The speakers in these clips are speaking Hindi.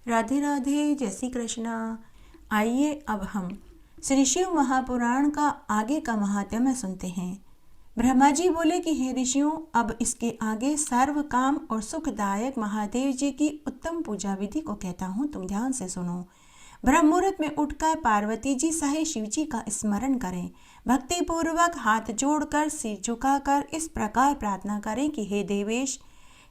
राधे राधे, जय श्री कृष्णा। आइए अब हम श्री शिव महापुराण का आगे का महात्म्य सुनते हैं। ब्रह्मा जी बोले कि हे ऋषियों, अब इसके आगे सर्व काम और सुखदायक महादेव जी की उत्तम पूजा विधि को कहता हूँ, तुम ध्यान से सुनो। ब्रह्म मुहूर्त में उठकर पार्वती जी सहित शिव जी का स्मरण करें। भक्ति पूर्वक हाथ जोड़कर सिर झुकाकर इस प्रकार प्रार्थना करें कि हे देवेश,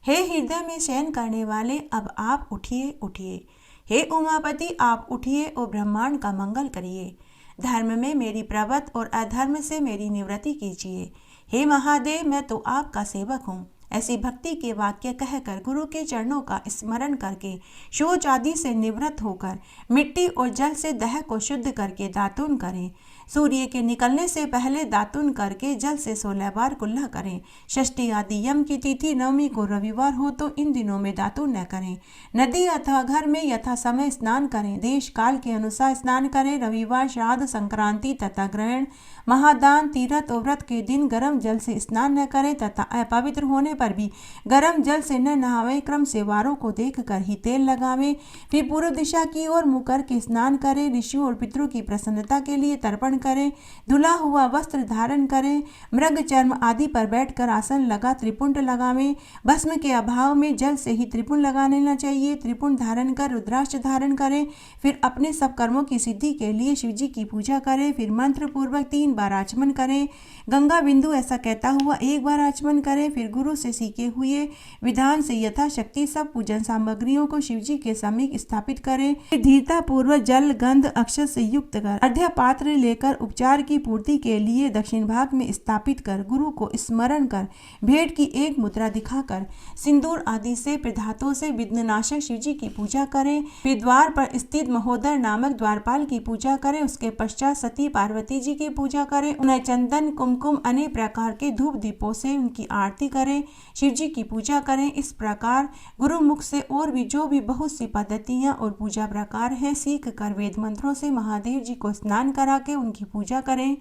हे हृदय में शयन करने वाले, अब आप उठिए उठिए। हे उमापति, आप उठिए और ब्रह्मांड का मंगल करिए। धर्म में मेरी प्रवृत्ति और अधर्म से मेरी निवृत्ति कीजिए। हे महादेव, मैं तो आपका सेवक हूँ। ऐसी भक्ति के वाक्य कहकर गुरु के चरणों का स्मरण करके शौच आदि से निवृत्त होकर मिट्टी और जल से देह को शुद्ध करके दातुन करें। सूर्य के निकलने से पहले दातुन करके जल से 16 बार कुल्ला करें। षष्ठी आदि यम की तिथि नवमी को रविवार हो तो इन दिनों में दातुन न करें। नदी अथवा घर में यथा समय स्नान करें। देश काल के अनुसार स्नान करें। रविवार, श्राद्ध, संक्रांति तथा ग्रहण, महादान, तीर्थ और व्रत के दिन गर्म जल से स्नान न करें तथा अपवित्र होने पर भी गर्म जल से न नहावें। क्रम से वारों को देखकर ही तेल लगावें। फिर पूर्व दिशा की ओर मुँह करके स्नान करें। ऋषियों और पितरों की प्रसन्नता के लिए तर्पण करें। धुला हुआ वस्त्र धारण करें। मृग चर्म आदि पर बैठकर आसन लगा त्रिपुंड लगावें। भस्म के अभाव में जल से ही त्रिपुंड लगा लेना चाहिए। त्रिपुंड धारण कर रुद्राक्ष धारण करें। फिर अपने सब कर्मों की सिद्धि के लिए शिव जी की पूजा करें। फिर मंत्र पूर्वक 3 बार आचमन करें। गंगा बिंदु ऐसा कहता हुआ 1 बार आचमन करें। फिर गुरु से सीखे हुए विधान से यथाशक्ति सब पूजन सामग्रियों को शिव जी के समीप स्थापित करें। धीरता पूर्वक जल, गंध, अक्षत से युक्त कर अर्घ्य पात्र लेकर उपचार की पूर्ति के लिए दक्षिण भाग में स्थापित कर गुरु को स्मरण कर भेंट की एक मुद्रा दिखाकर सिंदूर आदि से प्रधातों से विघ्ननाशक शिव जी की पूजा करें। फिर द्वार पर स्थित महोदर नामक द्वारपाल की पूजा करें। उसके पश्चात सती पार्वती जी की पूजा करें। उन्हें चंदन, कुमकुम, अनेक प्रकार के धूप दीपों से उनकी आरती करें। शिव जी की पूजा करें। इस प्रकार गुरु मुख से और भी जो भी बहुत सी पद्धतियां और पूजा प्रकार हैं सीख कर वेद मंत्रों से महादेव जी को स्नान करा के उनकी पूजा करें।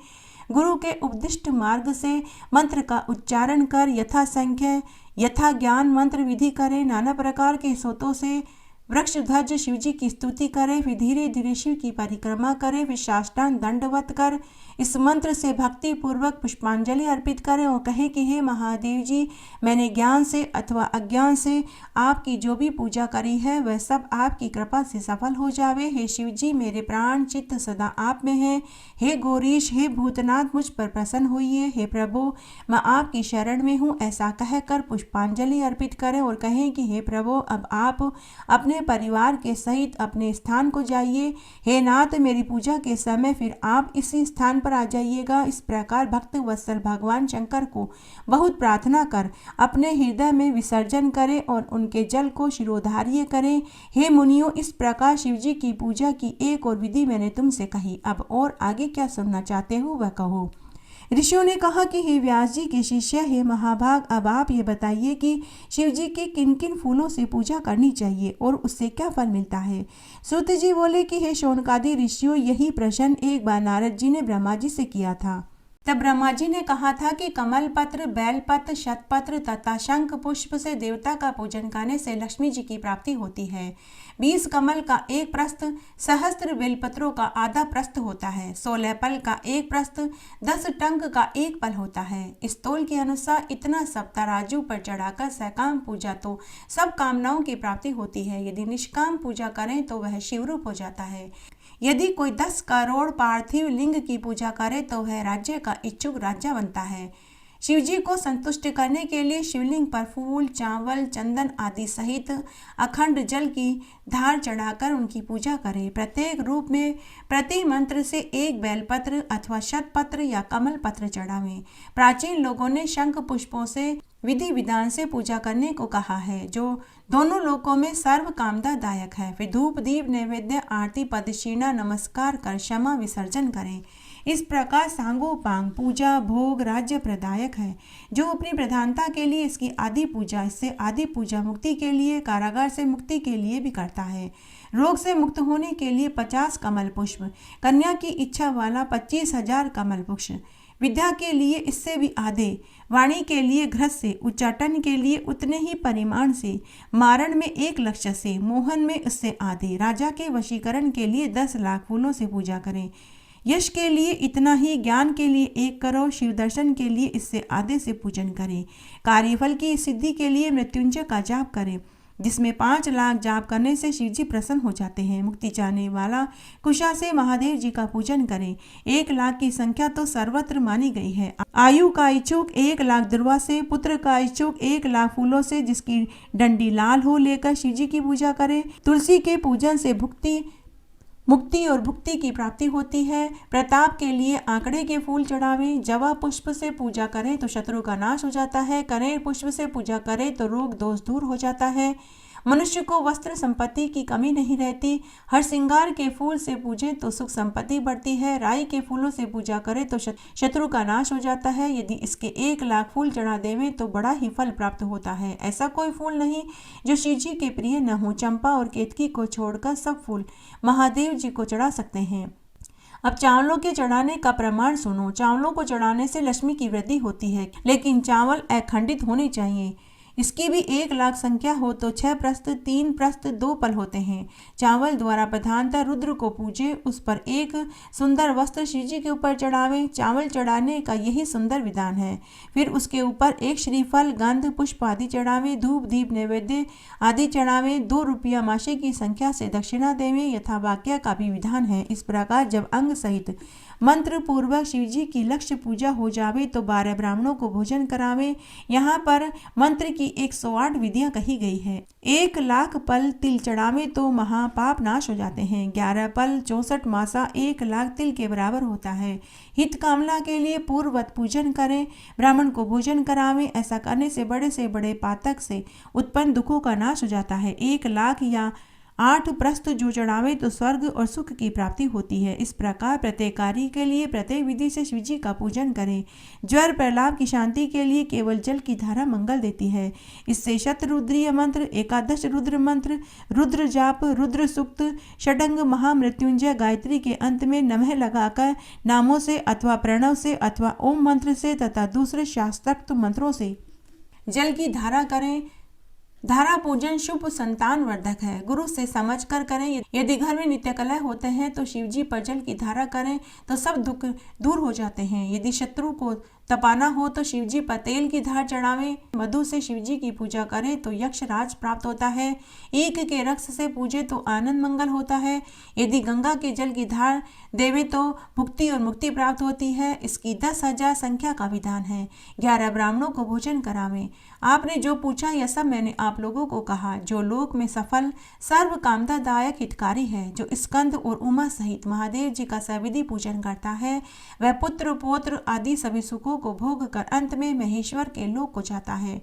गुरु के उपदिष्ट मार्ग से मंत्र का उच्चारण कर यथा संख्य यथा ज्ञान मंत्र विधि करें। नाना प्रकार के स्रोतों से वृक्ष ध्वज शिव जी की स्तुति करें। फिर धीरे धीरे शिव की परिक्रमा करें। फिर साष्टांग दंडवत कर इस मंत्र से भक्ति पूर्वक पुष्पांजलि अर्पित करें और कहें कि हे महादेव जी, मैंने ज्ञान से अथवा अज्ञान से आपकी जो भी पूजा करी है वह सब आपकी कृपा से सफल हो जावे। हे शिव जी, मेरे प्राण चित्त सदा आप में है। हे गौरीश, हे भूतनाथ, मुझ पर प्रसन्न होइए। हे प्रभु, मैं आपकी शरण में हूँ। ऐसा कहकर पुष्पांजलि अर्पित करें और कहें कि हे प्रभु, अब आप अपने परिवार के सहित अपने स्थान को जाइए। हे नाथ, मेरी पूजा के समय फिर आप इसी स्थान पर आ जाइएगा। इस प्रकार भक्त वत्सल भगवान शंकर को बहुत प्रार्थना कर अपने हृदय में विसर्जन करें और उनके जल को शिरोधार्य करें। हे मुनियों, इस प्रकार शिव जी की पूजा की एक और विधि मैंने तुमसे कही। अब और आगे क्या सुनना चाहते हो वह कहो। ऋषियों ने कहा कि हे व्यास जी के शिष्य, हे महाभाग, अब आप ये बताइए कि शिव जी की किन किन फूलों से पूजा करनी चाहिए और उससे क्या फल मिलता है। सूत जी बोले कि हे शौनकादि ऋषियों, यही प्रश्न एक बार नारद जी ने ब्रह्मा जी से किया था। तब ब्रह्मा जी ने कहा था कि कमल पत्र, बेलपत्र, शतपत्र तथा शंख पुष्प से देवता का पूजन करने से लक्ष्मी जी की प्राप्ति होती है। 20 कमल का एक प्रस्थ, सहस्त्र बेलपत्रों का आधा प्रस्थ होता है। 16 पल का एक प्रस्थ, 10 टंक का एक पल होता है। इस तोल के अनुसार इतना सब तराजू पर चढ़ाकर सकाम पूजा तो सब कामनाओं की प्राप्ति होती है। यदि निष्काम पूजा करें तो वह शिवरूप हो जाता है। यदि कोई 10 करोड़ पार्थिव लिंग की पूजा करे तो वह राज्य का इच्छुक राजा बनता है। शिव जी को संतुष्ट करने के लिए शिवलिंग पर फूल, चावल, चंदन आदि सहित अखंड जल की धार चढ़ाकर उनकी पूजा करें। प्रत्येक रूप में प्रति मंत्र से एक बेलपत्र अथवा शतपत्र या कमल पत्र चढ़ावें। प्राचीन लोगों ने शंख पुष्पों से विधि विधान से पूजा करने को कहा है, जो दोनों लोकों में सर्व कामदायक है। फिर धूप, दीप, नैवेद्य, आरती, पदक्षिणा, नमस्कार कर क्षमा विसर्जन करें। इस प्रकार सांगोपांग पूजा भोग राज्य प्रदायक है। जो अपनी प्रधानता के लिए इसकी आदि पूजा, इससे आदि पूजा मुक्ति के लिए, कारागार से मुक्ति के लिए भी करता है। रोग से मुक्त होने के लिए 50 कमल पुष्प, कन्या की इच्छा वाला 25,000 कमल पुष्प, विद्या के लिए इससे भी आधे, वाणी के लिए घृत से, उच्चाटन के लिए उतने ही परिमाण से, मारण में 1 लक्ष्य से, मोहन में उससे आधे, राजा के वशीकरण के लिए 10 लाख फूलों से पूजा करें, यश के लिए इतना ही, ज्ञान के लिए 1 करोड़, शिव दर्शन के लिए इससे आधे से पूजन करें, कार्यफल की सिद्धि के लिए मृत्युंजय का जाप करें, जिसमें 5 लाख जाप करने से शिव जी प्रसन्न हो जाते हैं। मुक्ति चाहने वाला कुशा से महादेव जी का पूजन करें। 1 लाख की संख्या तो सर्वत्र मानी गई है। आयु का इच्छुक 1 लाख दुर्वा से, पुत्र का इच्छुक 1 लाख फूलों से जिसकी डंडी लाल हो लेकर शिव जी की पूजा करें। तुलसी के पूजन से मुक्ति और भुक्ति की प्राप्ति होती है। प्रताप के लिए आंकड़े के फूल चढ़ावें। जवा पुष्प से पूजा करें तो शत्रु का नाश हो जाता है। कनेर पुष्प से पूजा करें तो रोग दोष दूर हो जाता है। मनुष्य को वस्त्र संपत्ति की कमी नहीं रहती। हर श्रृंगार के फूल से पूजें तो सुख संपत्ति बढ़ती है। राई के फूलों से पूजा करें तो शत्रु का नाश हो जाता है। यदि इसके 1 लाख फूल चढ़ा देवें तो बड़ा ही फल प्राप्त होता है। ऐसा कोई फूल नहीं जो शिव जी के प्रिय न हो। चंपा और केतकी को छोड़कर सब फूल महादेव जी को चढ़ा सकते हैं। अब चावलों के चढ़ाने का प्रमाण सुनो। चावलों को चढ़ाने से लक्ष्मी की वृद्धि होती है, लेकिन चावल अखंडित होने चाहिए। इसकी भी 1 लाख संख्या हो तो 6 प्रस्थ, 3 प्रस्थ, 2 पल होते हैं। चावल द्वारा प्रधानतः रुद्र को पूजे, उस पर एक सुंदर वस्त्र शिव जी के ऊपर चढ़ावें। चावल चढ़ाने का यही सुंदर विधान है। फिर उसके ऊपर एक श्रीफल, गंध, पुष्प आदि चढ़ावें। धूप दीप नैवेद्य आदि चढ़ावें। 2 रुपया मासे की संख्या से दक्षिणा देवें। यथा वाक्य का भी विधान है। इस प्रकार जब अंग सहित मंत्र पूर्वक शिव जी की लक्ष्य पूजा हो जावे तो 12 ब्राह्मणों को भोजन करावें। यहाँ पर मंत्र की 108 विधियां कही गई है। 1 लाख पल तिल चढ़ावे तो महापाप नाश हो जाते हैं। 11 पल 64 मासा 1 लाख तिल के बराबर होता है। हित कामना के लिए पूर्ववत पूजन करें, ब्राह्मण को भोजन करावें। ऐसा करने से बड़े पातक से उत्पन्न दुखों का नाश हो जाता है। 1 लाख या 8 प्रस्थ जो चढ़ावे तो स्वर्ग और सुख की प्राप्ति होती है। इस प्रकार प्रत्येक कार्य के लिए प्रत्येक विधि से शिव जी का पूजन करें। ज्वर प्रलाप की शांति के लिए केवल जल की धारा मंगल देती है। इससे शतरुद्रीय मंत्र, 11 रुद्र मंत्र, रुद्र जाप, रुद्र सुक्त, षडंग महामृत्युंजय गायत्री के अंत में नमः लगाकर नामों से अथवा प्रणव से अथवा ओम मंत्र से तथा दूसरे शास्त्रोक्त मंत्रों से जल की धारा करें। धारा पूजन शुभ संतान वर्धक है। गुरु से समझ कर करें। यदि घर में नित्य कलह होते हैं तो शिव जी पर जल की धारा करें तो सब दुख दूर हो जाते हैं। यदि शत्रु को तपाना हो तो शिव जी पर तेल की धार चढ़ावें। मधु से शिव जी की पूजा करें तो यक्ष राज प्राप्त होता है। ईख के रक्त से पूजे तो आनंद मंगल होता है। यदि गंगा के जल की धार देवे तो भुक्ति और मुक्ति प्राप्त होती है। इसकी 10,000 संख्या का विधान है। 11 ब्राह्मणों को भोजन करावें। आपने जो पूछा यह सब मैंने आप लोगों को कहा। जो लोक में सफल सर्व कामदायक हितकारी है, जो स्कंद और उमा सहित महादेव जी का सविधि पूजन करता है, वह पुत्र पौत्र आदि सभी सुखों को भोग कर अंत में महेश्वर के लोक को जाता है।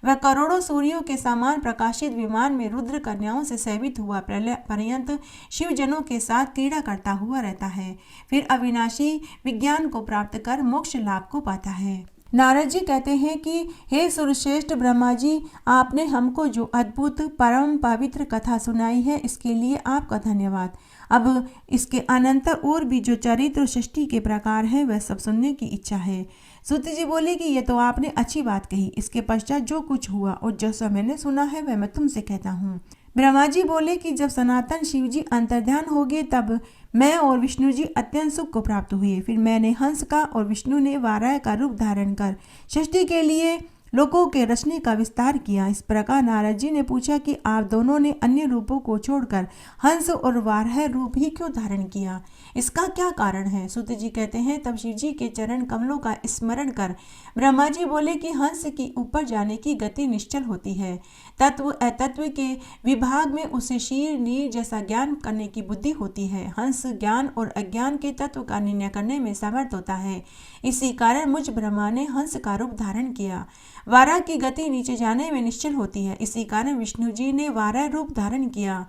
वह करोड़ों सूर्यों के समान प्रकाशित विमान में रुद्र कन्याओं से सेवित हुआ प्रलय पर्यंत शिव जनों के साथ क्रीड़ा करता हुआ रहता है। फिर अविनाशी विज्ञान को प्राप्त कर मोक्ष लाभ को पाता है। नारद जी कहते हैं कि हे सुरश्रेष्ठ ब्रह्मा जी, आपने हमको जो अद्भुत परम पवित्र कथा सुनाई है इसके लिए आपका धन्यवाद। अब इसके अनंतर और भी जो चरित्र सृष्टि के प्रकार हैं वह सब सुनने की इच्छा है। सूत जी बोले कि यह तो आपने अच्छी बात कही। इसके पश्चात जो कुछ हुआ और जो सब मैंने सुना है वह मैं तुमसे कहता हूँ। ब्रह्मा जी बोले कि जब सनातन शिव जी अंतर्ध्यान हो गए तब मैं और विष्णु जी अत्यंत सुख को प्राप्त हुए। फिर मैंने हंस का और विष्णु ने वाराह का रूप धारण कर सृष्टि के लिए लोकों के रचने का विस्तार किया। इस प्रकार नारद जी ने पूछा कि आप दोनों ने अन्य रूपों को छोड़कर हंस और वाराह रूप ही क्यों धारण किया, इसका क्या कारण है। सूत जी कहते हैं तब शिव जी के चरण कमलों का स्मरण कर ब्रह्मा जी बोले कि हंस की ऊपर जाने की गति निश्चल होती है। तत्व अतत्व के विभाग में उसे शीर नीर जैसा ज्ञान करने की बुद्धि होती है। हंस ज्ञान और अज्ञान के तत्व का निर्णय करने में समर्थ होता है। इसी कारण मुझ ब्रह्मा ने हंस का रूप धारण किया। वाराह की गति नीचे जाने में निश्चल होती है। इसी कारण विष्णु जी ने वाराह रूप धारण किया।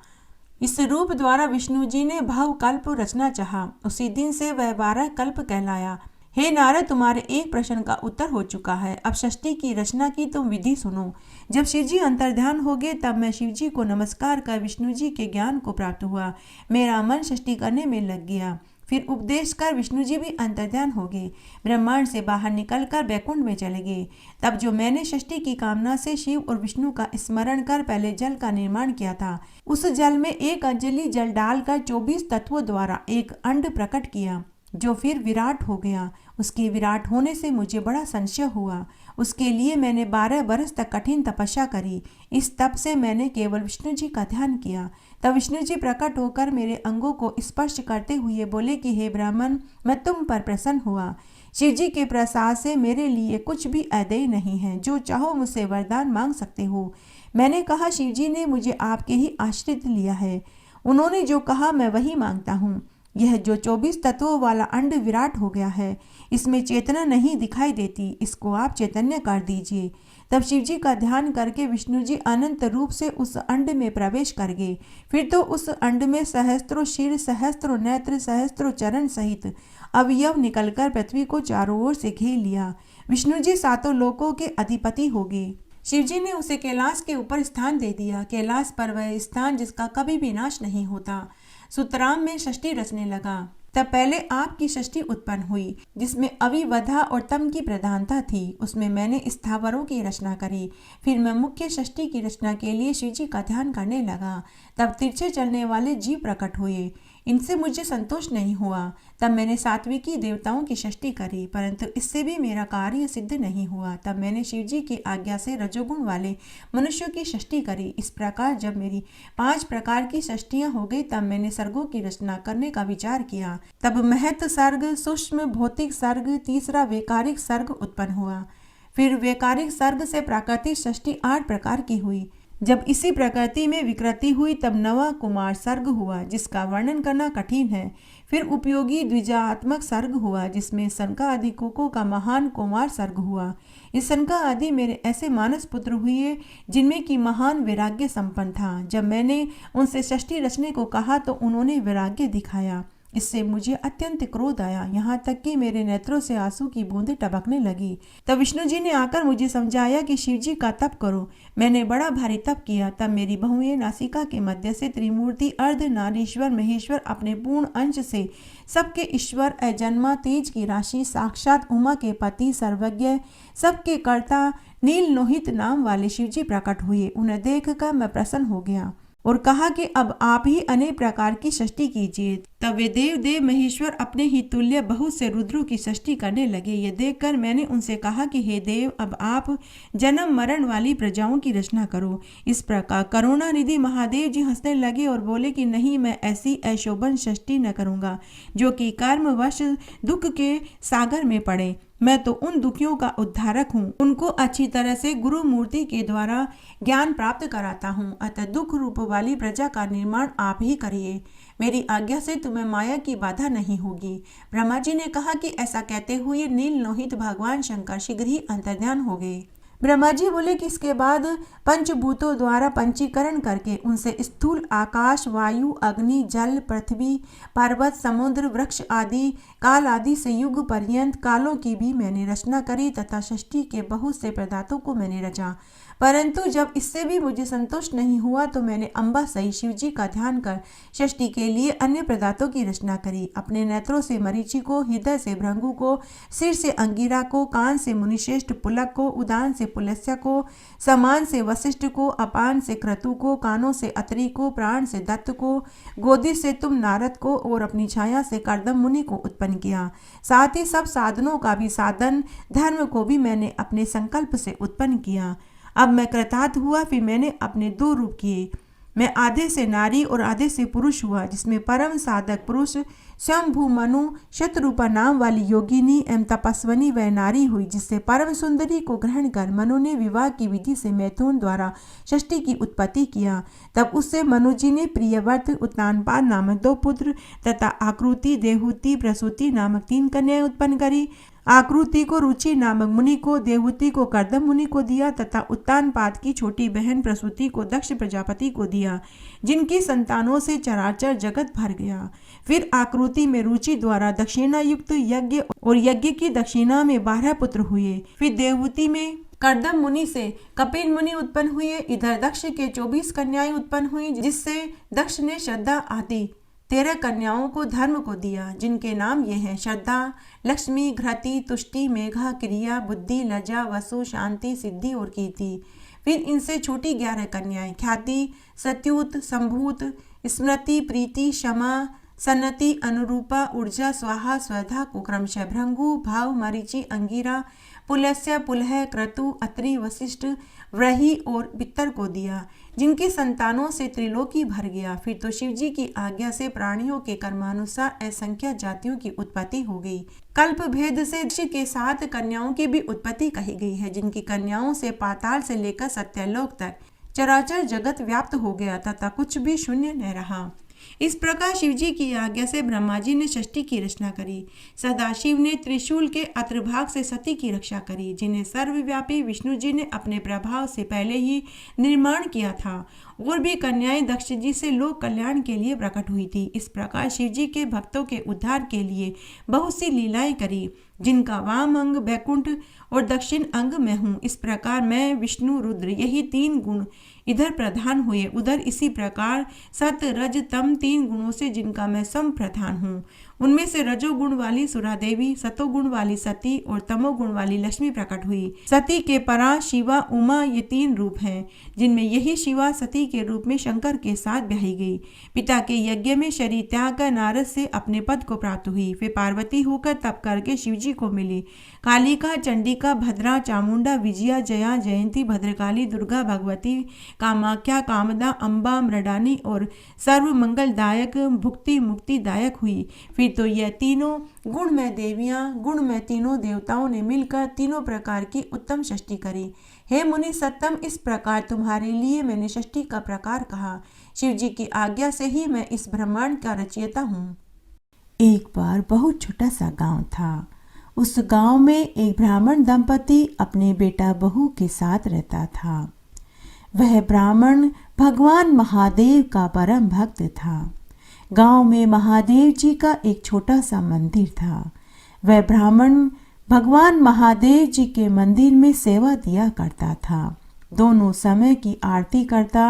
इस रूप द्वारा विष्णु जी ने भाव कल्प रचना चाहा। उसी दिन से वह वाराह कल्प कहलाया। हे नारद, तुम्हारे एक प्रश्न का उत्तर हो चुका है। अब षष्ठी की रचना की तुम विधि सुनो। जब शिव जी अंतर्ध्यान हो गए तब मैं शिव जी को नमस्कार कर विष्णु जी के ज्ञान को प्राप्त हुआ। मेरा मन षष्ठी करने में लग गया। फिर उपदेश कर विष्णु जी भी अंतर्ध्यान हो गए, ब्रह्मांड से बाहर निकलकर बैकुंठ में चले गए। तब जो मैंने षष्ठी की कामना से शिव और विष्णु का स्मरण कर पहले जल का निर्माण किया था, उस जल में एक अंजलि जल डालकर 24 तत्वों द्वारा एक अंड प्रकट किया, जो फिर विराट हो गया। उसके विराट होने से मुझे बड़ा संशय हुआ। उसके लिए मैंने 12 बरस तक कठिन तपस्या करी। इस तप से मैंने केवल विष्णु जी का ध्यान किया। तब विष्णु जी प्रकट होकर मेरे अंगों को स्पर्श करते हुए बोले कि हे ब्राह्मण, मैं तुम पर प्रसन्न हुआ। शिव जी के प्रसाद से मेरे लिए कुछ भी अदेय नहीं है, जो चाहो मुझसे वरदान मांग सकते हो। मैंने कहा, शिव जी ने मुझे आपके ही आश्रित लिया है, उन्होंने जो कहा मैं वही मांगता हूँ। यह जो 24 तत्वों वाला अंड विराट हो गया है, इसमें चेतना नहीं दिखाई देती, इसको आप चैतन्य कर दीजिए। तब शिव जी का ध्यान करके विष्णु जी अनंत रूप से उस अंड में प्रवेश कर गए। फिर तो उस अंड में सहस्त्रों शिर, सहस्त्रों नेत्र, सहस्त्रों चरण सहित अवयव निकलकर पृथ्वी को चारों ओर से घेर लिया। विष्णु जी सातों लोकों के अधिपति हो गए। शिव जी ने उसे कैलाश के ऊपर स्थान दे दिया। कैलाश पर वह स्थान जिसका कभी भी नाश नहीं होता। सुतराम में षष्ठी रचने लगा। तब पहले आपकी षष्ठी उत्पन्न हुई, जिसमें अविवधा और तम की प्रधानता थी। उसमें मैंने स्थावरों की रचना करी। फिर मैं मुख्य षष्ठी की रचना के लिए शिव जी का ध्यान करने लगा। तब तिरछे चलने वाले जीव प्रकट हुए, इनसे मुझे संतोष नहीं हुआ। तब मैंने सात्विकी देवताओं की षष्ठी करी, परंतु इससे भी मेरा कार्य सिद्ध नहीं हुआ। तब मैंने शिव जी की आज्ञा से रजोगुण वाले मनुष्यों की षष्ठी करी। इस प्रकार जब मेरी 5 प्रकार की षष्ठियां हो गई, तब मैंने सर्गों की रचना करने का विचार किया। तब महत सर्ग, सूक्ष्म भौतिक सर्ग, तीसरा वैकारिक सर्ग उत्पन्न हुआ। फिर वैकारिक सर्ग से प्राकृतिक षष्ठी 8 प्रकार की हुई। जब इसी प्रकृति में विकृति हुई, तब नवा कुमार सर्ग हुआ, जिसका वर्णन करना कठिन है। फिर उपयोगी द्विजात्मक सर्ग हुआ, जिसमें सनका आदि कुकों का महान कुमार सर्ग हुआ। इस सनका आदि मेरे ऐसे मानस पुत्र हुए, जिनमें की महान वैराग्य संपन्न था। जब मैंने उनसे षष्ठी रचने को कहा, तो उन्होंने वैराग्य दिखाया। इससे मुझे अत्यंत क्रोध आया, यहाँ तक कि मेरे नेत्रों से आंसू की बूंदें टपकने लगी। तब विष्णु जी ने आकर मुझे समझाया कि शिव जी का तप करो। मैंने बड़ा भारी तप किया। तब मेरी बहुएं नासिका के मध्य से त्रिमूर्ति अर्ध नारीश्वर महेश्वर अपने पूर्ण अंश से सबके ईश्वर, अजन्मा तेज की राशि, साक्षात उमा के पति, सर्वज्ञ, सबके कर्ता, नील लोहित नाम वाले शिव जी प्रकट हुए। उन्हें देखकर मैं प्रसन्न हो गया और कहा कि अब आप ही अनेक प्रकार की षष्ठी कीजिए। तब वे देव महेश्वर अपने ही तुल्य बहुत से रुद्रों की षष्ठी करने लगे। ये देखकर मैंने उनसे कहा कि हे देव, अब आप जन्म मरण वाली प्रजाओं की रचना करो। इस प्रकार करुणानिधि महादेव जी हंसने लगे और बोले कि नहीं, मैं ऐसी अशोभन षष्ठी न करूँगा जो कि कर्मवश दुख के सागर में पड़े। मैं तो उन दुखियों का उद्धारक हूँ, उनको अच्छी तरह से गुरु मूर्ति के द्वारा ज्ञान प्राप्त कराता हूँ। अतः दुख रूप वाली प्रजा का निर्माण आप ही करिए। मेरी आज्ञा से तुम्हें माया की बाधा नहीं होगी। ब्रह्मा जी ने कहा कि ऐसा कहते हुए नील लोहित भगवान शंकर शीघ्र ही अंतर्ध्यान हो गए। ब्रह्मा जी बोले कि इसके बाद पंचभूतों द्वारा पंचीकरण करके उनसे स्थूल आकाश, वायु, अग्नि, जल, पृथ्वी, पर्वत, समुद्र, वृक्ष आदि काल आदि से युग पर्यंत कालों की भी मैंने रचना करी तथा षष्ठी के बहुत से पदार्थों को मैंने रचा। परंतु जब इससे भी मुझे संतोष नहीं हुआ, तो मैंने अम्बा सही शिव जी का ध्यान कर षष्ठी के लिए अन्य पदार्थों की रचना करी। अपने नेत्रों से मरीचि को, हृदय से भृंगु को, सिर से अंगिरा को, कान से मुनिश्रेष्ठ पुलक को, उदान से पुलस्या को, समान से वशिष्ठ को, अपान से क्रतु को, कानों से अत्रि को, प्राण से दत्त को, गोदी से तुम नारद को और अपनी छाया से कर्दम मुनि को उत्पन्न किया। साथ ही सब साधनों का भी साधन धर्म को भी मैंने अपने संकल्प से उत्पन्न किया। अब मैं कृतार्थ हुआ। फिर मैंने अपने 2 रूप किए। मैं आधे से नारी और आधे से पुरुष हुआ, जिसमें परम साधक पुरुष स्वयंभू मनु शतरूपा नाम वाली योगिनी एवं तपस्वनी वह नारी हुई, जिससे परम सुंदरी को ग्रहण कर मनु ने विवाह की विधि से मैथुन द्वारा षष्ठी की उत्पत्ति किया। तब उससे मनु जी ने प्रियव्रत, उत्तानपाद नामक 2 पुत्र तथा आकृति, देवहूति, प्रसूति नामक 3 कन्याएं उत्पन्न करी। आकृति को रुचि नामक मुनि को, देवहूति को कर्दम मुनि को दिया तथा उत्तानपाद की छोटी बहन प्रसूति को दक्ष प्रजापति को दिया, जिनकी संतानों से चराचर जगत भर गया। फिर आकृति में रुचि द्वारा दक्षिणा युक्त यज्ञ और यज्ञ की दक्षिणा में 12 पुत्र हुए। फिर देवहूति में कर्दम मुनि से कपिल मुनि उत्पन्न हुए। इधर दक्ष के 24 कन्याएं उत्पन्न हुई, जिससे दक्ष ने श्रद्धा आदि 13 कन्याओं को धर्म को दिया, जिनके नाम ये हैं श्रद्धा, लक्ष्मी, घृति, तुष्टि, मेघा, क्रिया, बुद्धि, लज्जा, वसु, शांति, सिद्धि और कीर्ति। फिर इनसे छोटी 11 कन्याएं ख्याति, सत्युत, संभूत, स्मृति, प्रीति, क्षमा, सन्नति, अनुरूपा, ऊर्जा, स्वाहा, स्वधा को क्रमशः भृंगु, भाव, मरीचि, अंगिरा, पुलस्य, पुलह, क्रतु, अत्रि, वशिष्ठ, व्रही और पितर को दिया, जिनकी संतानों से त्रिलोकी भर गया। फिर तो शिवजी की आज्ञा से प्राणियों के कर्मानुसार असंख्य जातियों की उत्पत्ति हो गई। कल्प भेद से ऋषि के 7 कन्याओं की भी उत्पत्ति कही गई है, जिनकी कन्याओं से पाताल से लेकर सत्यलोक तक चराचर जगत व्याप्त हो गया तथा कुछ भी शून्य न रहा। इस प्रकार शिवजी की आज्ञा से ब्रह्मा जी ने षष्ठी की रचना करी। सदाशिव ने त्रिशूल के अत्रभाग से सती की रक्षा करी, जिन्हें सर्वव्यापी विष्णु जी ने अपने प्रभाव से पहले ही निर्माण किया था। और भी कन्याएं दक्ष जी से लोक कल्याण के लिए प्रकट हुई थी। इस प्रकार शिवजी के भक्तों के उद्धार के लिए बहुत सी लीलाएं करी, जिनका वाम अंग बैकुंठ और दक्षिण अंग मैं हूँ। इस प्रकार मैं, विष्णु, रुद्र, यही 3 गुण इधर प्रधान हुए, उधर इसी प्रकार सत, रज, तम 3 गुणों से जिनका मैं सम प्रधान हूँ। उनमें से रजोगुण वाली सुरादेवी, सतोगुण वाली सती और तमोगुण वाली लक्ष्मी प्रकट हुई। सती के परा, शिवा, उमा ये 3 रूप हैं, जिनमें यही शिवा सती के रूप में शंकर के साथ ब्याही गई। पिता के यज्ञ में शरीर त्याग कर नारद से अपने पद को प्राप्त हुई। फिर पार्वती होकर तप करके शिवजी को मिली। कालिका, चंडिका, भद्रा, चामुंडा, विजया, जया, जयंती, भद्रकाली, दुर्गा, भगवती, कामाख्या, कामदा, अम्बा, मृडानी और सर्व मंगलदायक, भुक्ति मुक्तिदायक हुई। फिर तो यह तीनों गुणमय देवियां, गुणमय तीनों देवताओं ने मिलकर तीनों प्रकार की उत्तम षष्ठी करी। हे मुनि सत्तम, इस प्रकार तुम्हारे लिए मैंने षष्ठी का प्रकार कहा। शिवजी की आज्ञा से ही मैं इस ब्रह्मांड का रचयिता हूँ। एक बार बहुत छोटा सा गांव था। उस गांव में एक ब्राह्मण दंपति अपने बेटा बहू के साथ रहता था। वह ब्राह्मण भगवान महादेव का परम भक्त था। गांव में महादेव जी का एक छोटा सा मंदिर था। वह ब्राह्मण भगवान महादेव जी के मंदिर में सेवा दिया करता था। दोनों समय की आरती करता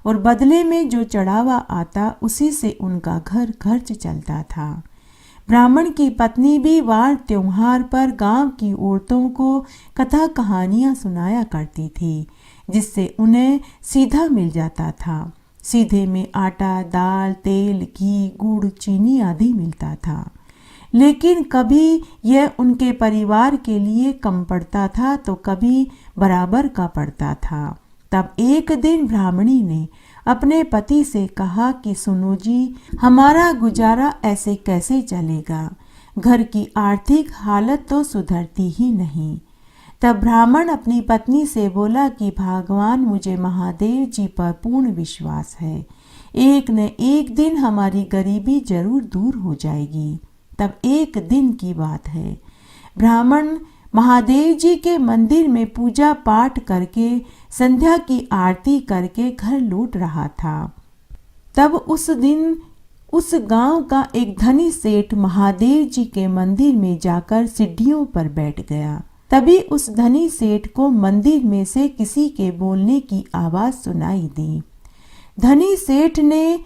और बदले में जो चढ़ावा आता उसी से उनका घर खर्च चलता था। ब्राह्मण की पत्नी भी वार त्योहार पर गांव की औरतों को कथा कहानियां सुनाया करती थी, जिससे उन्हें सीधा मिल जाता था। सीधे में आटा, दाल, तेल, घी, गुड़, चीनी आदि मिलता था। लेकिन कभी यह उनके परिवार के लिए कम पड़ता था तो कभी बराबर का पड़ता था। तब एक दिन ब्राह्मणी ने अपने पति से कहा कि सुनो जी, हमारा गुजारा ऐसे कैसे चलेगा? घर की आर्थिक हालत तो सुधरती ही नहीं। तब ब्राह्मण अपनी पत्नी से बोला कि भगवान, मुझे महादेव जी पर पूर्ण विश्वास है, एक न एक दिन हमारी गरीबी जरूर दूर हो जाएगी। तब एक दिन की बात है, ब्राह्मण महादेव जी के मंदिर में पूजा पाठ करके संध्या की आरती करके घर लौट रहा था। तब उस दिन उस गांव का एक धनी सेठ महादेव जी के मंदिर में जाकर सीढ़ियों पर बैठ गया। तभी उस धनी सेठ को मंदिर में से किसी के बोलने की आवाज सुनाई दी। धनी सेठ ने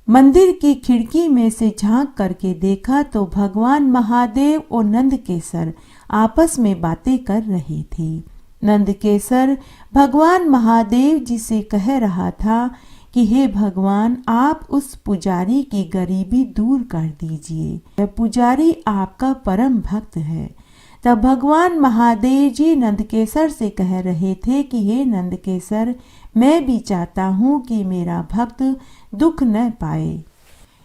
मंदिर की खिड़की में से झांक करके देखा तो भगवान महादेव और नंदकेसर आपस में बातें कर रहे थे। नंदकेसर भगवान महादेव जी से कह रहा था कि हे भगवान, आप उस पुजारी की गरीबी दूर कर दीजिए, यह पुजारी आपका परम भक्त है। तब भगवान महादेव जी नंदकेसर से कह रहे थे कि हे नंदकेसर, मैं भी चाहता हूँ कि मेरा भक्त दुख न पाए,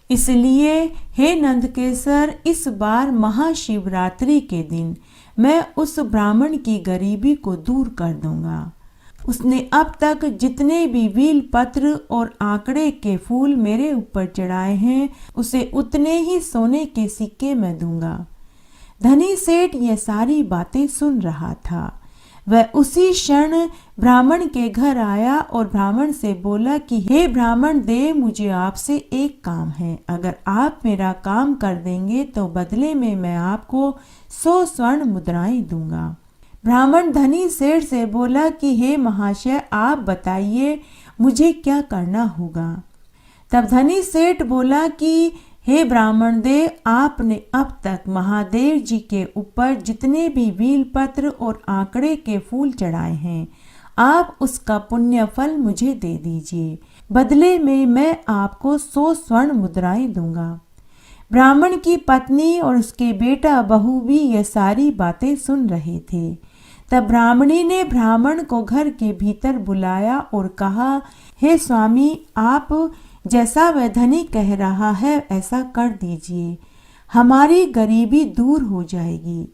इसलिए हे नंदकेसर, इस बार महाशिवरात्रि के दिन मैं उस ब्राह्मण की गरीबी को दूर कर दूंगा। उसने अब तक जितने भी बेल पत्र और आंकड़े के फूल मेरे ऊपर चढ़ाए हैं, उसे उतने ही सोने के सिक्के मैं दूंगा। धनी सेठ यह सारी बातें सुन रहा था। वह उसी क्षण ब्राह्मण के घर आया और ब्राह्मण से बोला कि हे ब्राह्मण देव, मुझे आपसे एक काम है। अगर आप मेरा काम कर देंगे तो बदले में मैं आपको 100 स्वर्ण मुद्राएं दूंगा। ब्राह्मण धनी सेठ से बोला कि हे महाशय, आप बताइए मुझे क्या करना होगा। तब धनी सेठ बोला कि हे ब्राह्मण देव, आपने अब तक महादेव जी के ऊपर जितने भी बेलपत्र और आंकड़े के फूल चढ़ाए हैं, आप उसका पुण्य फल मुझे दे दीजिए। बदले में मैं आपको 100 स्वर्ण मुद्राएं दूंगा। ब्राह्मण की पत्नी और उसके बेटा बहू भी ये सारी बातें सुन रहे थे। तब ब्राह्मणी ने ब्राह्मण को घर के भीतर बुलाया और कहा, हे स्वामी, आप जैसा वह धनी कह रहा है ऐसा कर दीजिए, हमारी गरीबी दूर हो जाएगी।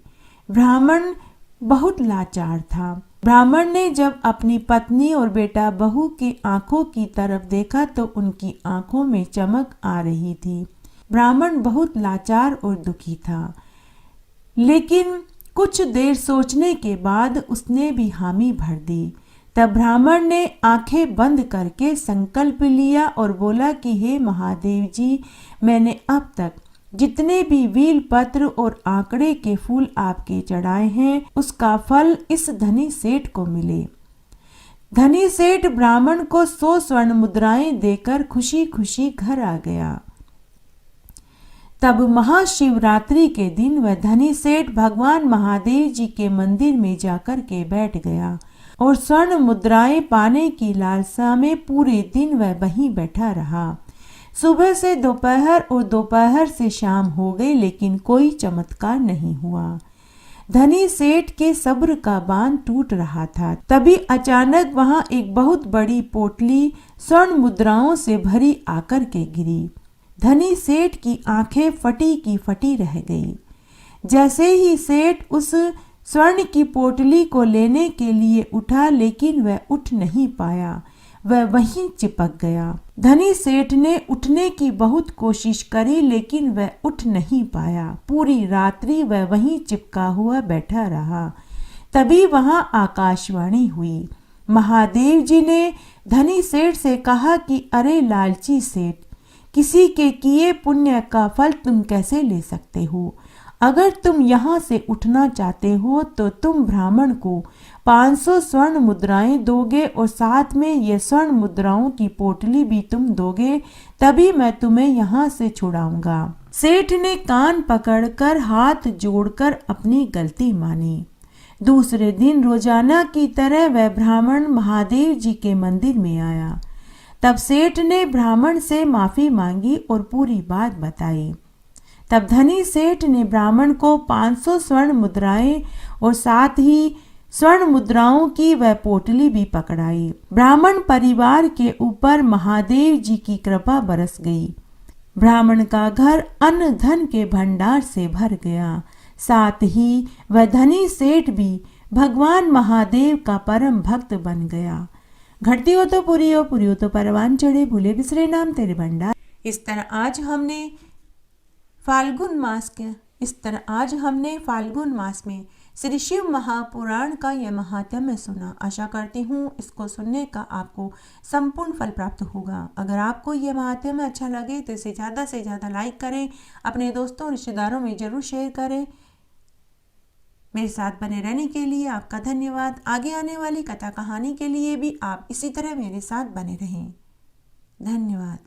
ब्राह्मण बहुत लाचार था। ब्राह्मण ने जब अपनी पत्नी और बेटा बहू की आंखों की तरफ देखा तो उनकी आंखों में चमक आ रही थी। ब्राह्मण बहुत लाचार और दुखी था, लेकिन कुछ देर सोचने के बाद उसने भी हामी भर दी। तब ब्राह्मण ने आंखें बंद करके संकल्प लिया और बोला कि हे महादेव जी, मैंने अब तक जितने भी बेलपत्र और आंकड़े के फूल आपके चढ़ाए हैं, उसका फल इस धनी सेठ को मिले। धनी सेठ ब्राह्मण को 100 स्वर्ण मुद्राएं देकर खुशी खुशी घर आ गया। तब महाशिवरात्रि के दिन वह धनी सेठ भगवान महादेव जी के मंदिर में जाकर के बैठ गया और स्वर्ण मुद्राएं पाने की लालसा में पूरे दिन वह वहीं बैठा रहा। सुबह से दोपहर और दोपहर से शाम हो गई, लेकिन कोई चमत्कार नहीं हुआ। धनी सेठ के सब्र का बांध टूट रहा था। तभी अचानक वहां एक बहुत बड़ी पोटली स्वर्ण मुद्राओं से भरी आकर के गिरी। धनी सेठ की आंखें फटी की फटी रह गई। जैसे ही सेठ उस स्वर्ण की पोटली को लेने के लिए उठा, लेकिन वह उठ नहीं पाया, वह वहीं चिपक गया। धनी सेठ ने उठने की बहुत कोशिश करी, लेकिन वह उठ नहीं पाया। पूरी रात्रि वह वहीं चिपका हुआ बैठा रहा। तभी वहां आकाशवाणी हुई। महादेव जी ने धनी सेठ से कहा कि अरे लालची सेठ, किसी के किए पुण्य का फल तुम कैसे ले सकते हो? अगर तुम यहाँ से उठना चाहते हो तो तुम ब्राह्मण को 500 स्वर्ण मुद्राएं दोगे और साथ में ये स्वर्ण मुद्राओं की पोटली भी तुम दोगे, तभी मैं तुम्हें यहाँ से छुड़ाऊंगा। सेठ ने कान पकड़कर हाथ जोड़कर अपनी गलती मानी। दूसरे दिन रोजाना की तरह वह ब्राह्मण महादेव जी के मंदिर में आया। तब सेठ ने ब्राह्मण से माफी मांगी और पूरी बात बताई। तब धनी सेठ ने ब्राह्मण को 500 स्वर्ण मुद्राएं और साथ ही स्वर्ण मुद्राओं की वह पोटली भी पकड़ाई। ब्राह्मण परिवार के ऊपर महादेव जी की कृपा बरस गई। ब्राह्मण का घर अन्न धन के भंडार से भर गया। साथ ही वह धनी सेठ भी भगवान महादेव का परम भक्त बन गया। घटती हो तो पूरी हो तो परवान चढ़े, भूले बिसरे नाम तेरे भंडार। इस तरह आज हमने फाल्गुन मास में श्री शिव महापुराण का यह महात्म्य सुना। आशा करती हूँ इसको सुनने का आपको संपूर्ण फल प्राप्त होगा। अगर आपको यह महात्म्य अच्छा लगे तो इसे ज़्यादा से ज़्यादा लाइक करें, अपने दोस्तों रिश्तेदारों में ज़रूर शेयर करें। मेरे साथ बने रहने के लिए आपका धन्यवाद। आगे आने वाली कथा कहानी के लिए भी आप इसी तरह मेरे साथ बने रहें। धन्यवाद।